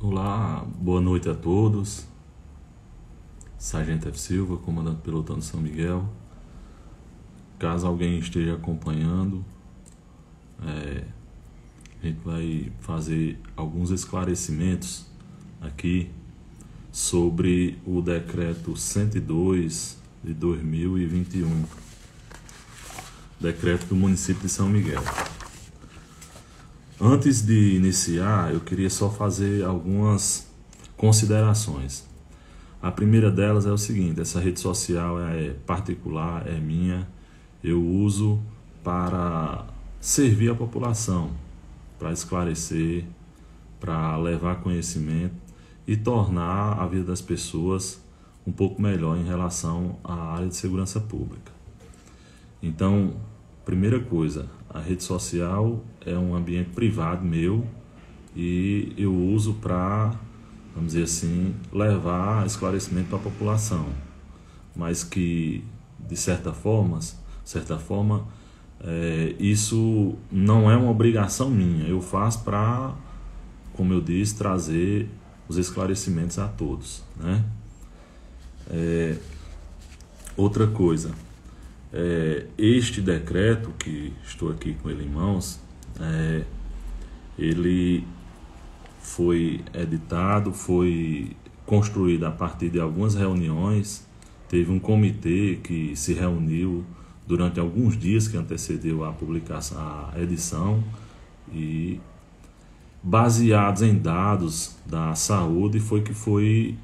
Olá, boa noite a todos. Sargento F. Silva, comandante pelotão de São Miguel. Caso alguém esteja acompanhando, a gente vai fazer alguns esclarecimentos aqui sobre o decreto 102 de 2021, decreto do município de São Miguel. Antes de iniciar, eu queria só fazer algumas considerações. A primeira delas é o seguinte: essa rede social é particular, é minha, eu uso para servir a população, para esclarecer, para levar conhecimento e tornar a vida das pessoas um pouco melhor em relação à área de segurança pública. Então, primeira coisa, a rede social é um ambiente privado meu e eu uso para, vamos dizer assim, levar esclarecimento para a população, mas que, de certa forma, isso não é uma obrigação minha. Eu faço para, como eu disse, trazer os esclarecimentos a todos, né? Outra coisa, este decreto que estou aqui com ele em mãos, ele foi editado, foi construído a partir de algumas reuniões. Teve um comitê que se reuniu durante alguns dias que antecedeu a publicação, a edição, e baseados em dados da saúde foi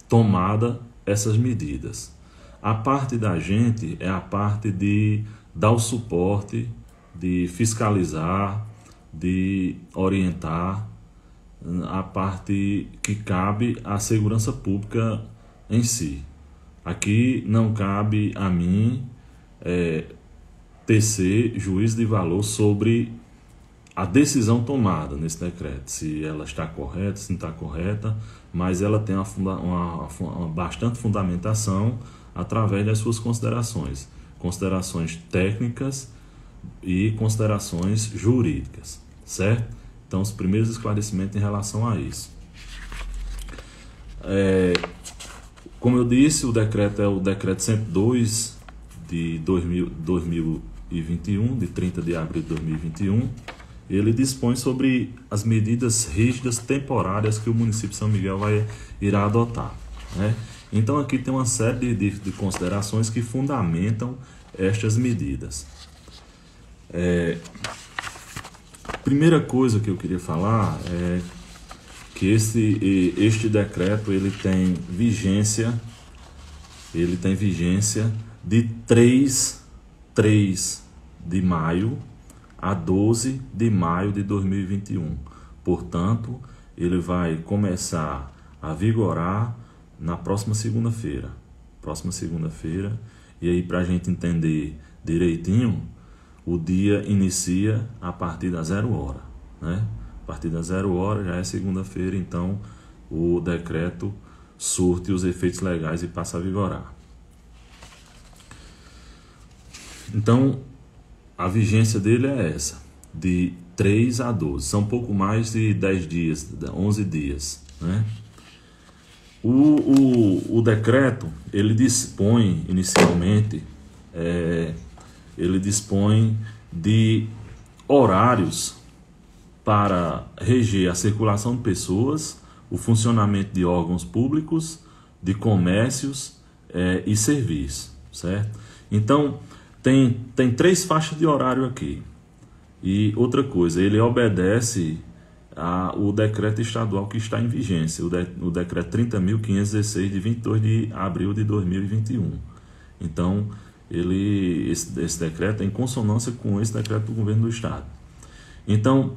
tomada essas medidas. A parte da gente é a parte de dar o suporte, de fiscalizar, de orientar, a parte que cabe à segurança pública em si. Aqui não cabe a mim tecer juízo de valor sobre a decisão tomada nesse decreto, se ela está correta, se não está correta, mas ela tem uma bastante fundamentação através das suas considerações técnicas e considerações jurídicas, certo? Então, os primeiros esclarecimentos em relação a isso. Como eu disse, o decreto é o decreto 102 de 2021, de 30 de abril de 2021. Ele dispõe sobre as medidas rígidas temporárias que o município de São Miguel irá adotar, né? Então aqui tem uma série de considerações que fundamentam estas medidas. Primeira coisa que eu queria falar é que este decreto ele tem vigência de 3 de maio a 12 de maio de 2021. Portanto, ele vai começar a vigorar na próxima segunda-feira. E aí, para a gente entender direitinho, o dia inicia a partir da 0 hora, né? A partir da 0 hora já é segunda-feira, então o decreto surte os efeitos legais e passa a vigorar. Então, a vigência dele é essa, de 3 a 12. São pouco mais de 10 dias, 11 dias, né? O decreto, ele dispõe inicialmente, ele dispõe de horários para reger a circulação de pessoas, o funcionamento de órgãos públicos, de comércios e serviços, certo? Então, tem 3 faixas de horário aqui. E outra coisa, ele obedece o decreto estadual que está em vigência, o decreto 30.516 de 22 de abril de 2021. Então, esse decreto é em consonância com esse decreto do governo do estado. Então,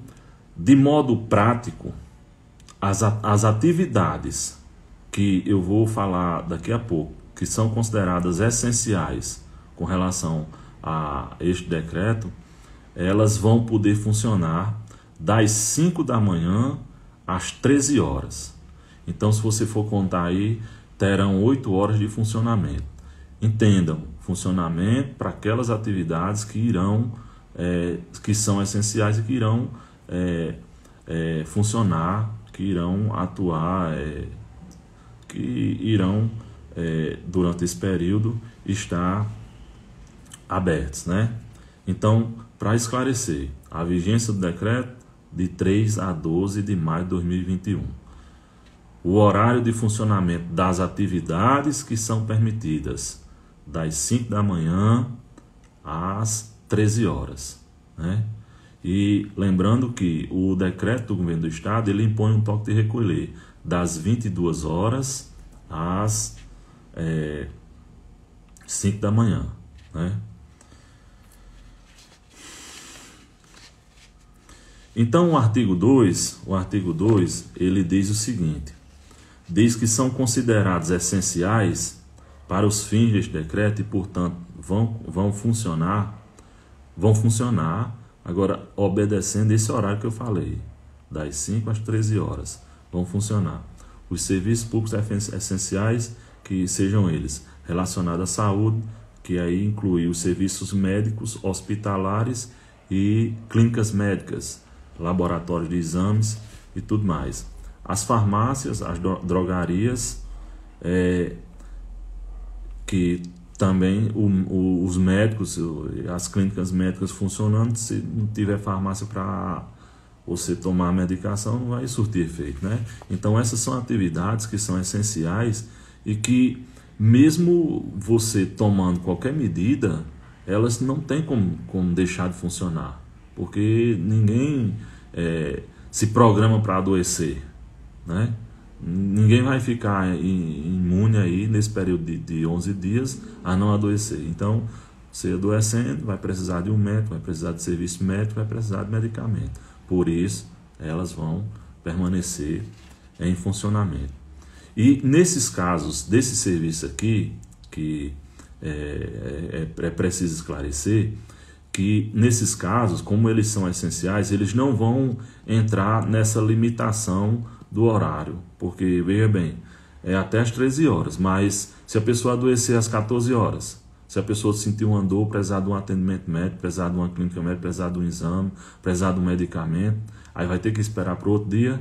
de modo prático, as atividades que eu vou falar daqui a pouco, que são consideradas essenciais com relação a este decreto, elas vão poder funcionar das 5 da manhã às 13 horas. Então, se você for contar aí, terão 8 horas de funcionamento. Entendam, funcionamento para aquelas atividades que que são essenciais e que irão funcionar, que que irão atuar, que irão, durante esse período, estar abertos, né? Então, para esclarecer, a vigência do decreto de 3 a 12 de maio de 2021. O horário de funcionamento das atividades que são permitidas das 5 da manhã às 13 horas, né? E lembrando que o decreto do governo do estado, ele impõe um toque de recolher das 22 horas às 5 da manhã, né? Então o artigo 2, ele diz o seguinte: diz que são considerados essenciais para os fins deste decreto e, portanto, vão funcionar, agora obedecendo esse horário que eu falei, das 5 às 13 horas, vão funcionar os serviços públicos essenciais, que sejam eles relacionados à saúde, que aí inclui os serviços médicos, hospitalares e clínicas médicas, laboratórios de exames e tudo mais. As farmácias, as drogarias, que também os médicos, as clínicas médicas funcionando, se não tiver farmácia para você tomar a medicação, não vai surtir efeito, né? Então essas são atividades que são essenciais e que, mesmo você tomando qualquer medida, elas não tem como deixar de funcionar, porque ninguém se programa para adoecer, né? Ninguém vai ficar imune aí nesse período de 11 dias a não adoecer. Então, você adoecendo, vai precisar de um médico, vai precisar de serviço médico, vai precisar de medicamento. Por isso, elas vão permanecer em funcionamento. E nesses casos, desse serviço aqui, que é preciso esclarecer, que nesses casos, como eles são essenciais, eles não vão entrar nessa limitação do horário, porque, veja bem, é até às 13 horas, mas se a pessoa adoecer às 14 horas, se a pessoa sentir uma dor, precisar de um atendimento médico, precisar de uma clínica médica, precisar de um exame, precisar de um medicamento, aí vai ter que esperar para o outro dia,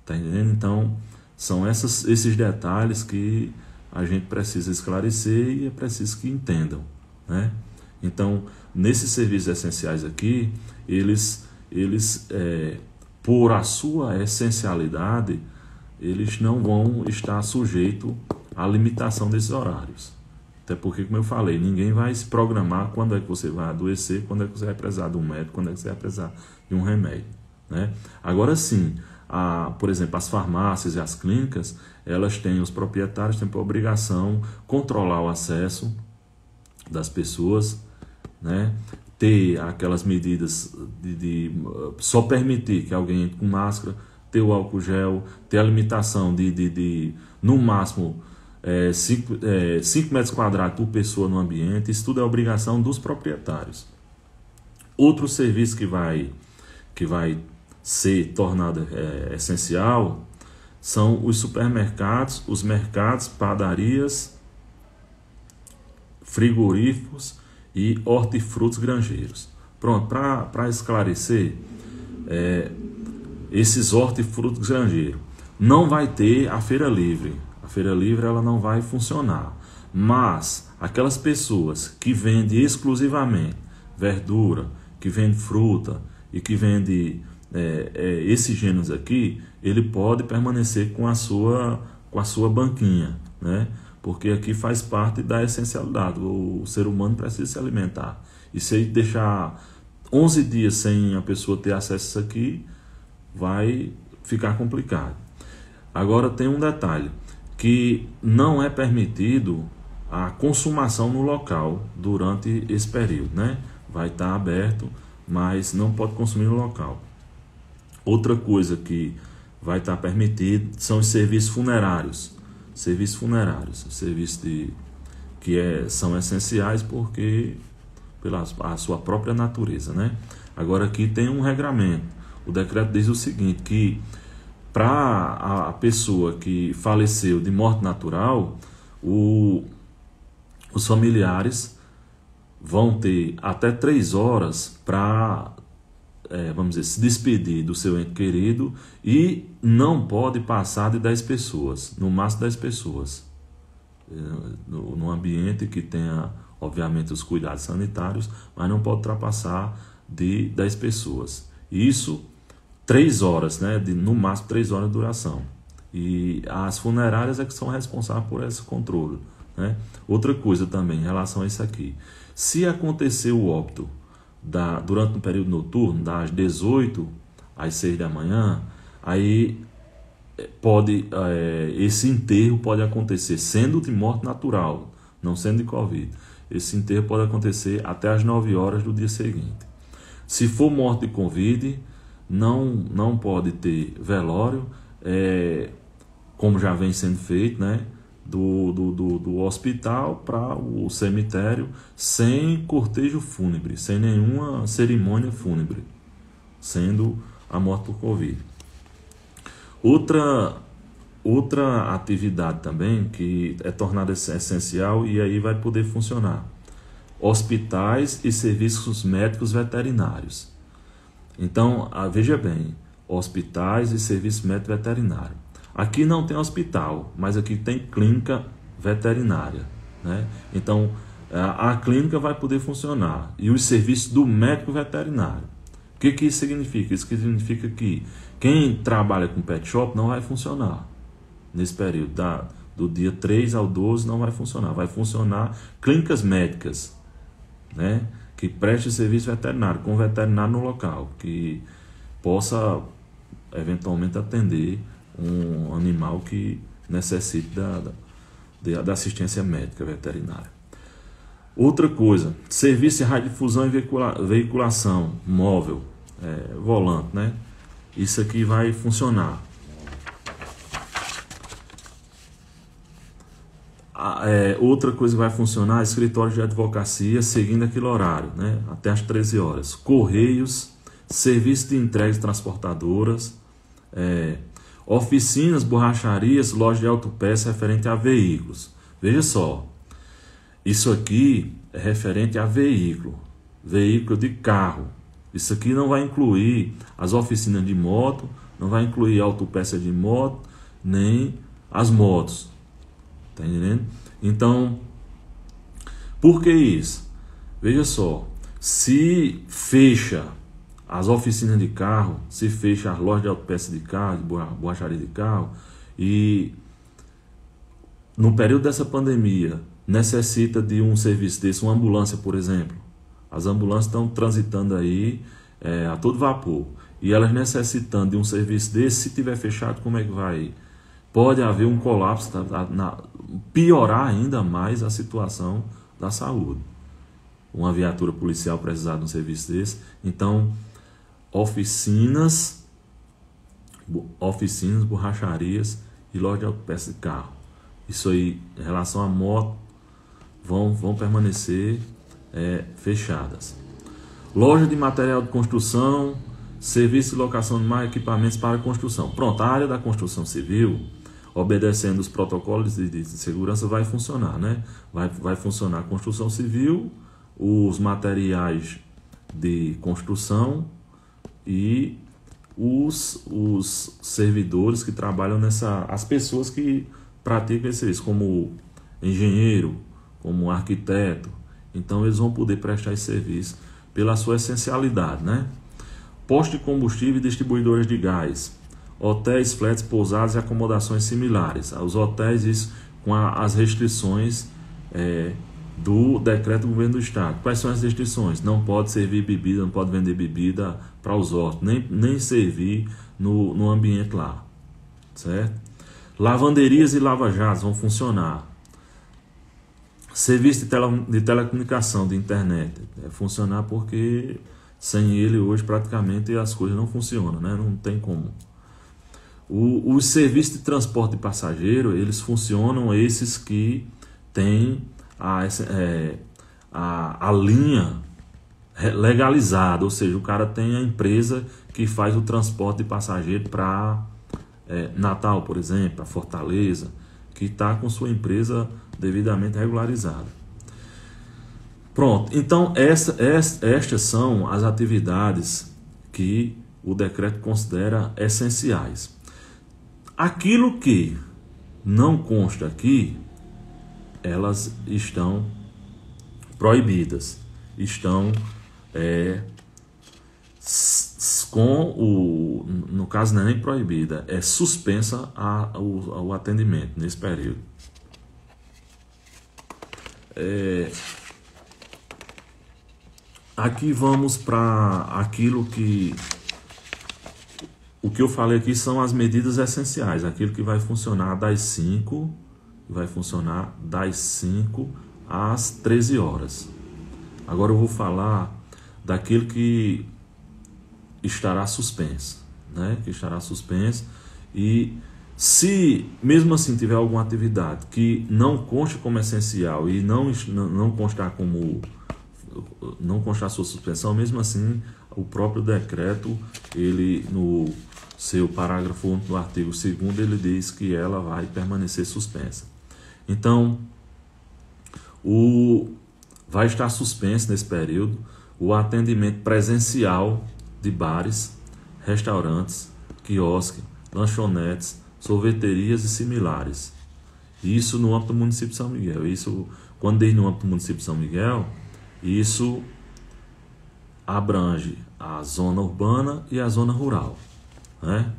tá entendendo? Então, são esses detalhes que a gente precisa esclarecer e é preciso que entendam, né? Então, nesses serviços essenciais aqui, eles por a sua essencialidade, eles não vão estar sujeitos à limitação desses horários. Até porque, como eu falei, ninguém vai se programar quando é que você vai adoecer, quando é que você vai precisar de um médico, quando é que você vai precisar de um remédio, né? Agora sim, por exemplo, as farmácias e as clínicas, elas têm, os proprietários têm por obrigação controlar o acesso das pessoas, né? Ter aquelas medidas de só permitir que alguém entre com máscara, ter o álcool gel, ter a limitação de no máximo 5 metros quadrados por pessoa no ambiente. Isso tudo é obrigação dos proprietários. Outro serviço que vai ser tornado essencial são os supermercados, os mercados, padarias, frigoríficos e hortifrutos granjeiros. Pronto, para esclarecer, esses hortifrutos granjeiros, não vai ter a feira livre. A feira livre ela não vai funcionar. Mas aquelas pessoas que vendem exclusivamente verdura, que vendem fruta e que vendem esses gêneros aqui, ele pode permanecer com a sua banquinha, né? Porque aqui faz parte da essencialidade. O ser humano precisa se alimentar. E se ele deixar 11 dias sem a pessoa ter acesso a isso aqui, vai ficar complicado. Agora tem um detalhe, que não é permitido a consumação no local durante esse período, né? Vai estar aberto, mas não pode consumir no local. Outra coisa que vai estar permitido são os serviços funerários. Serviços que são essenciais porque pela a sua própria natureza, né? Agora aqui tem um regramento. O decreto diz o seguinte, que para a pessoa que faleceu de morte natural, os familiares vão ter até 3 horas para, vamos dizer, se despedir do seu ente querido e não pode passar de 10 pessoas, no máximo 10 pessoas, no ambiente que tenha, obviamente, os cuidados sanitários, mas não pode ultrapassar de 10 pessoas. Isso 3 horas, né? No máximo 3 horas de duração. E as funerárias é que são responsáveis por esse controle, né? Outra coisa também em relação a isso aqui: se acontecer o óbito durante um período noturno, das 18 às 6 da manhã, aí esse enterro pode acontecer sendo de morte natural, não sendo de Covid. Esse enterro pode acontecer até às 9 horas do dia seguinte. Se for morte de Covid, não pode ter velório, como já vem sendo feito, né? Do hospital para o cemitério, sem cortejo fúnebre, sem nenhuma cerimônia fúnebre, sendo a morte por Covid. Outra atividade também que é tornada essencial e aí vai poder funcionar: hospitais e serviços médicos veterinários. Então, veja bem, hospitais e serviços médicos veterinários. Aqui não tem hospital, mas aqui tem clínica veterinária, né? Então, a clínica vai poder funcionar e os serviços do médico veterinário. O que isso significa? Isso significa que quem trabalha com pet shop não vai funcionar nesse período, do dia 3 ao 12 não vai funcionar. Vai funcionar clínicas médicas, né? Que preste serviço veterinário, com veterinário no local, que possa eventualmente atender um animal que necessite da assistência médica veterinária. Outra coisa: serviço de radiodifusão e veiculação móvel, volante, né? Isso aqui vai funcionar. Outra coisa que vai funcionar: escritório de advocacia seguindo aquele horário, né? Até às 13 horas. Correios, serviço de entrega de transportadoras, oficinas, borracharias, loja de autopeça referente a veículos. Veja só, isso aqui é referente a veículo de carro. Isso aqui não vai incluir as oficinas de moto, não vai incluir autopeça de moto, nem as motos. Tá entendendo? Então, por que isso? Veja só, se fecha as oficinas de carro, se fecha as lojas de autopeça de carro, de borracharia de carro, e no período dessa pandemia necessita de um serviço desse, uma ambulância, por exemplo. As ambulâncias estão transitando aí a todo vapor, e elas necessitando de um serviço desse, se tiver fechado, como é que vai? Pode haver um colapso, piorar ainda mais a situação da saúde. Uma viatura policial precisar de um serviço desse. Então, oficinas, borracharias e loja de autopeça de carro. Isso aí, em relação à moto, vão permanecer fechadas. Loja de material de construção, serviço de locação de mais equipamentos para construção. Pronto, a área da construção civil, obedecendo os protocolos de segurança, vai funcionar, né? Vai funcionar a construção civil, os materiais de construção e os servidores que trabalham as pessoas que praticam esse serviço, como engenheiro, como arquiteto. Então eles vão poder prestar esse serviço pela sua essencialidade, né? Posto de combustível e distribuidores de gás, hotéis, flats, pousadas e acomodações similares. Os hotéis, isso com as restrições do decreto do governo do estado. Quais são as restrições? Não pode servir bebida, não pode vender bebida para os hóspedes, nem servir no ambiente lá, certo? Lavanderias e lava-jatos vão funcionar. Serviço de telecomunicação, de internet, funcionar, porque sem ele hoje praticamente as coisas não funcionam, né? Não tem como. Os serviços de transporte de passageiro, eles funcionam, esses que têm a linha legalizada, ou seja, o cara tem a empresa que faz o transporte de passageiro para Natal, por exemplo, para Fortaleza, que está com sua empresa devidamente regularizada. Pronto, então estas são as atividades que o decreto considera essenciais. Aquilo que não consta aqui, elas estão proibidas, estão no caso não é nem proibida, é suspensa o atendimento nesse período. Aqui vamos para aquilo que o que eu falei aqui são as medidas essenciais, aquilo que vai funcionar das 5 às 13 horas. Agora eu vou falar daquilo que estará suspenso, né? Que estará suspenso, e se mesmo assim tiver alguma atividade que não conste como essencial e não constar sua suspensão, mesmo assim o próprio decreto, ele no seu parágrafo 1 do artigo 2º, ele diz que ela vai permanecer suspensa. Então, vai estar suspenso nesse período o atendimento presencial de bares, restaurantes, quiosques, lanchonetes, sorveterias e similares. Isso no âmbito do município de São Miguel. Isso, quando diz no âmbito do município de São Miguel, isso abrange a zona urbana e a zona rural, né?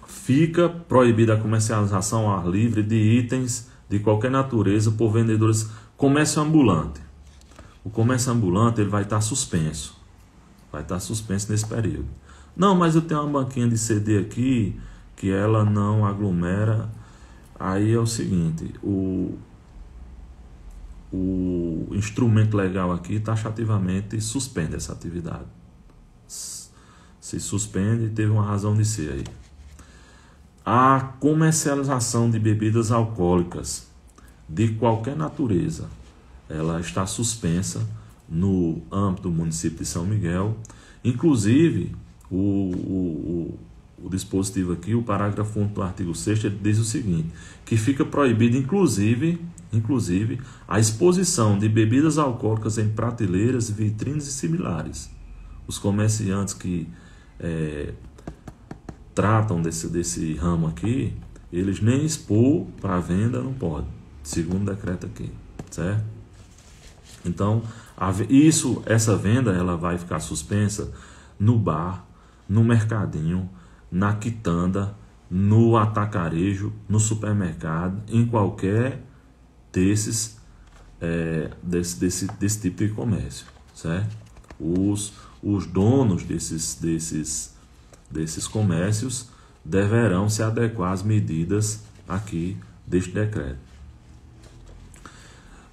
Fica proibida a comercialização ao ar livre de itens de qualquer natureza por vendedores. Comércio ambulante. O comércio ambulante, ele vai estar suspenso. Vai estar suspenso nesse período. Não, mas eu tenho uma banquinha de CD aqui que ela não aglomera. Aí é o seguinte, o instrumento legal aqui taxativamente suspende essa atividade. Se suspende, teve uma razão de ser aí. A comercialização de bebidas alcoólicas de qualquer natureza, ela está suspensa no âmbito do município de São Miguel. Inclusive, o dispositivo aqui, o parágrafo 1 do artigo 6º, ele diz o seguinte, que fica proibido, inclusive, a exposição de bebidas alcoólicas em prateleiras, vitrines e similares. Os comerciantes que tratam desse ramo aqui, eles nem expor para venda não podem, segundo o decreto aqui, certo? Então, essa venda, ela vai ficar suspensa no bar, no mercadinho, na quitanda, no atacarejo, no supermercado, em qualquer desse tipo de comércio, certo? Os donos desses comércios deverão se adequar às medidas aqui deste decreto.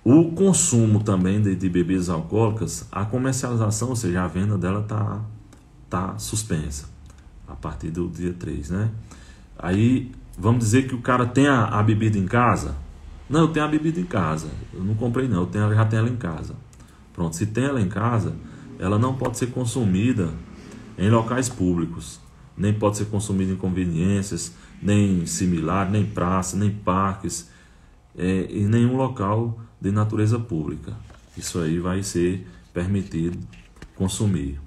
O consumo também de bebidas alcoólicas, a comercialização, ou seja, a venda dela tá suspensa a partir do dia 3, né? Aí, vamos dizer que o cara tem a bebida em casa. Não, eu tenho a bebida em casa. Eu não comprei não, já tenho ela em casa. Pronto, se tem ela em casa, ela não pode ser consumida em locais públicos. Nem pode ser consumida em conveniências, nem similar, nem praça, nem parques, em nenhum local de natureza pública. Isso aí vai ser permitido consumir.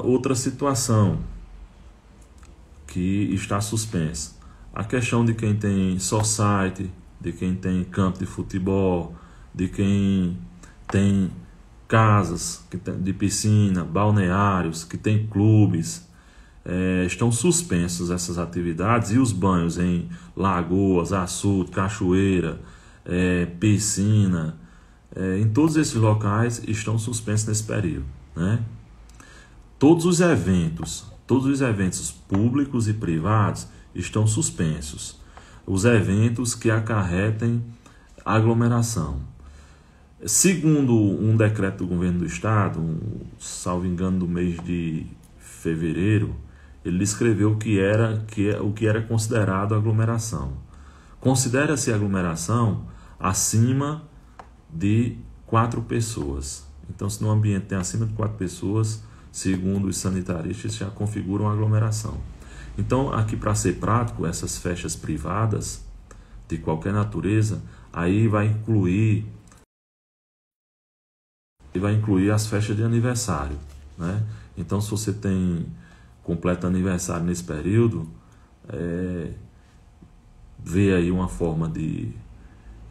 Outra situação que está suspensa, a questão de quem tem society, de quem tem campo de futebol, de quem tem casas de piscina, balneários, que tem clubes, estão suspensos essas atividades, e os banhos em lagoas, açude, cachoeira, piscina, em todos esses locais estão suspensos nesse período, né? Todos os eventos públicos e privados estão suspensos. Os eventos que acarretem aglomeração. Segundo um decreto do governo do estado, salvo engano do mês de fevereiro, ele descreveu o que era considerado aglomeração. Considera-se aglomeração acima de 4 pessoas. Então, se no ambiente tem acima de 4 pessoas, segundo os sanitaristas, já configura uma aglomeração. Então, aqui para ser prático, essas festas privadas de qualquer natureza, aí vai incluir as festas de aniversário, né? Então, se você completa aniversário nesse período, vê aí uma forma de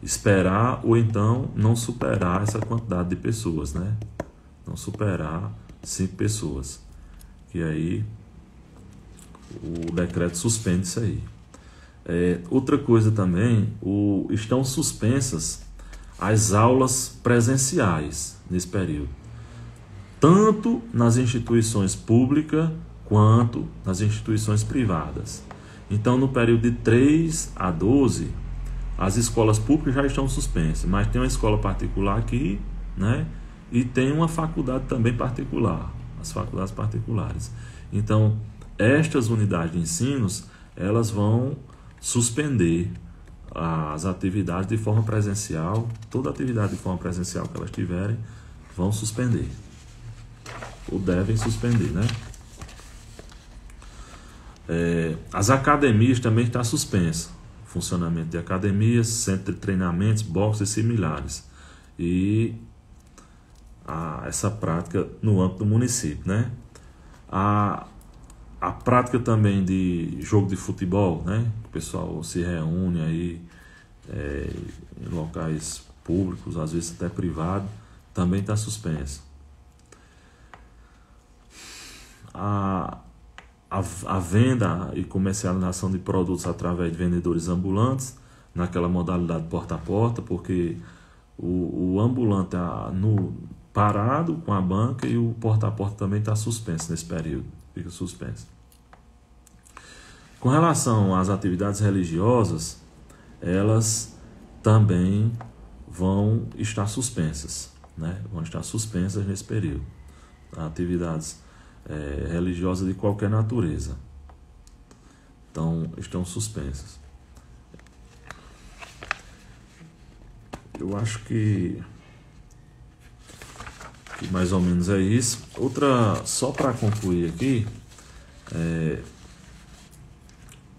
esperar ou então não superar essa quantidade de pessoas, né? Não superar 5 pessoas, que aí o decreto suspende isso aí. Outra coisa também, estão suspensas as aulas presenciais nesse período, tanto nas instituições públicas quanto nas instituições privadas. Então, no período de 3 a 12, as escolas públicas já estão suspensas, mas tem uma escola particular aqui, né? E tem uma faculdade também particular, as faculdades particulares. Então, estas unidades de ensinos, elas vão suspender as atividades de forma presencial, toda atividade de forma presencial que elas tiverem, vão suspender, ou devem suspender, né? As academias também estão suspensas, funcionamento de academias, centro de treinamentos, boxes e similares, e essa prática no âmbito do município, né? A prática também de jogo de futebol, né? O pessoal se reúne aí em locais públicos, às vezes até privados, também está suspensa. A venda e comercialização de produtos através de vendedores ambulantes, naquela modalidade porta a porta, porque o ambulante está parado com a banca e o porta a porta também está suspenso nesse período, fica suspenso. Com relação às atividades religiosas, elas também vão estar suspensas, né? Vão estar suspensas nesse período. Atividades religiosas de qualquer natureza, então estão suspensas. Eu acho que mais ou menos é isso. Só para concluir aqui,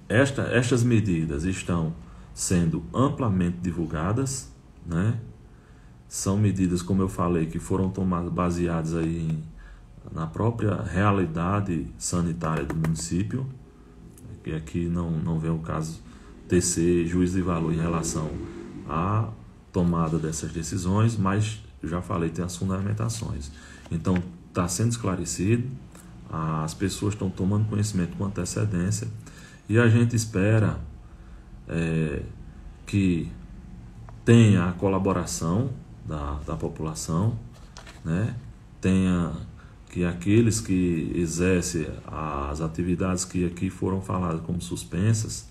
estas medidas estão sendo amplamente divulgadas, né? São medidas, como eu falei, que foram tomadas baseadas aí na própria realidade sanitária do município, que aqui não vem o caso tecer juízo de valor em relação à tomada dessas decisões, mas já falei, tem as fundamentações. Então, está sendo esclarecido, as pessoas estão tomando conhecimento com antecedência e a gente espera que tenha a colaboração da população, né? Que aqueles que exercem as atividades que aqui foram faladas como suspensas,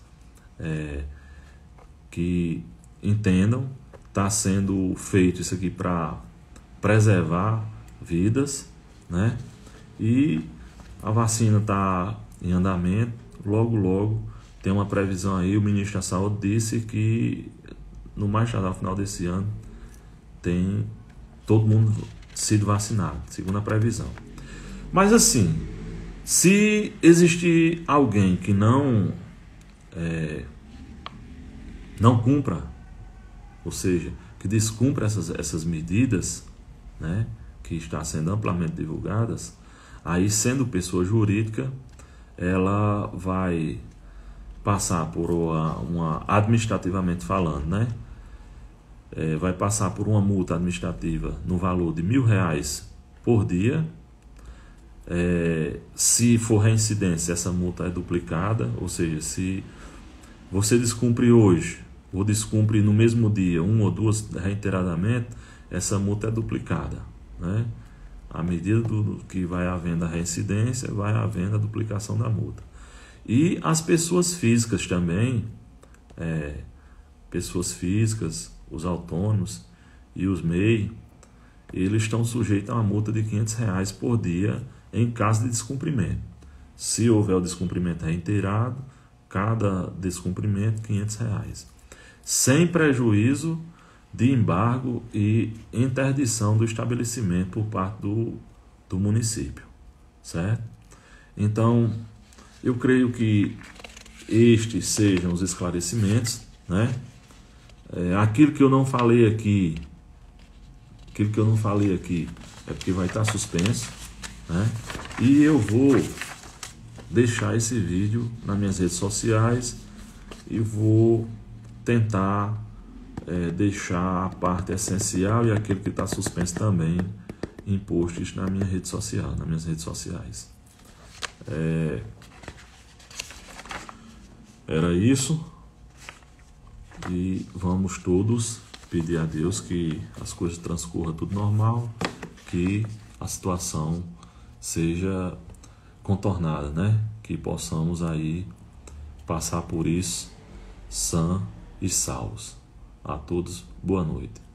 que entendam, está sendo feito isso aqui para preservar vidas, né? E a vacina está em andamento, logo tem uma previsão aí, o ministro da Saúde disse que no mais tardar ao final desse ano tem todo mundo sido vacinado, segundo a previsão. Mas assim, se existir alguém que não cumpra, ou seja, que descumpra essas medidas, né, que está sendo amplamente divulgadas, aí sendo pessoa jurídica, ela vai passar por administrativamente falando, né, vai passar por uma multa administrativa no valor de R$1.000 por dia. Se for reincidência, essa multa é duplicada, ou seja, se você descumpre hoje ou descumpre no mesmo dia, 1 ou 2 reiteradamente, essa multa é duplicada, né? À medida que vai havendo a reincidência, vai havendo a duplicação da multa. E as pessoas físicas também, pessoas físicas, os autônomos e os MEI, eles estão sujeitos a uma multa de R$500 por dia em caso de descumprimento. Se houver o descumprimento reiterado, cada descumprimento R$500, sem prejuízo de embargo e interdição do estabelecimento por parte do município, certo? Então, Eu creio que estes sejam os esclarecimentos, né? Aquilo que eu não falei aqui, é porque vai estar suspenso, né? E eu vou deixar esse vídeo nas minhas redes sociais e vou tentar deixar a parte essencial e aquilo que está suspenso também em posts na minha rede social, nas minhas redes sociais. Era isso, e vamos todos pedir a Deus que as coisas transcorram tudo normal, que a situação seja contornada, né? Que possamos aí passar por isso sã e salvos. A todos, boa noite.